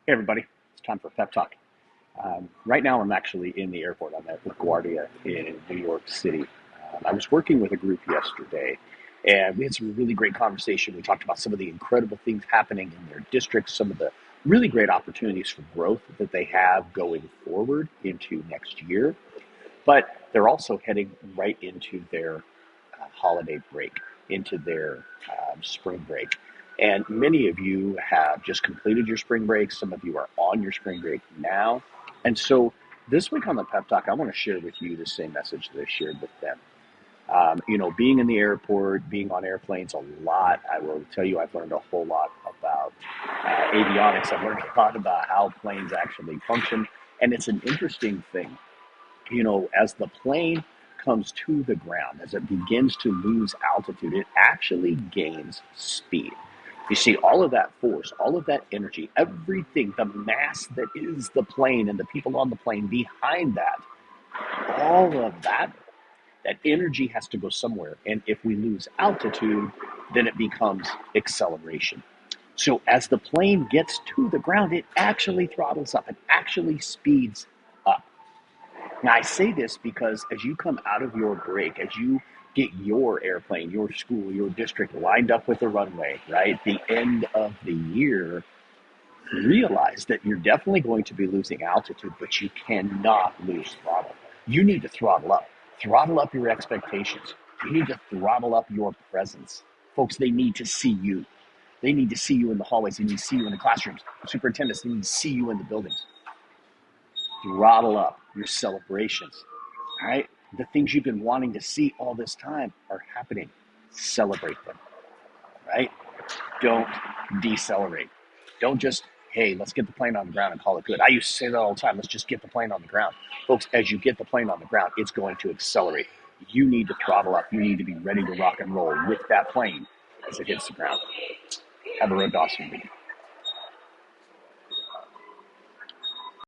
Hey everybody, it's time for Pep Talk. Right now I'm actually in the airport. I'm at LaGuardia in New York City. I was working with a group yesterday and we had some really great conversation. We talked about some of the incredible things happening in their districts, some of the really great opportunities for growth that they have going forward into next year. But they're also heading right into their holiday break, into their spring break. And many of you have just completed your spring break. Some of you are on your spring break now. And so this week on the Pep Talk, I want to share with you the same message that I shared with them. Being in the airport, being on airplanes a lot, I will tell you I've learned a whole lot about avionics. I've learned a lot about how planes actually function. And it's an interesting thing, as the plane comes to the ground, as it begins to lose altitude, it actually gains speed. You see, all of that force, all of that energy, everything, the mass that is the plane and the people on the plane behind that, all of that energy has to go somewhere. And if we lose altitude, then it becomes acceleration. So as the plane gets to the ground, it actually throttles up, it actually speeds up. Now, I say this because as you come out of your break, as you get your airplane, your school, your district lined up with the runway, right, the end of the year, realize that you're definitely going to be losing altitude, but you cannot lose throttle. You need to throttle up your expectations. You need to throttle up your presence. Folks, they need to see you. They need to see you in the hallways. They need to see you in the classrooms. Superintendents, they need to see you in the buildings. Throttle up your celebrations. All right? The things you've been wanting to see all this time are happening. Celebrate them, right? Don't decelerate. Don't just, hey, let's get the plane on the ground and call it good. I used to say that all the time. Let's just get the plane on the ground. Folks, as you get the plane on the ground, it's going to accelerate. You need to throttle up. You need to be ready to rock and roll with that plane as it hits the ground. Have a real awesome week.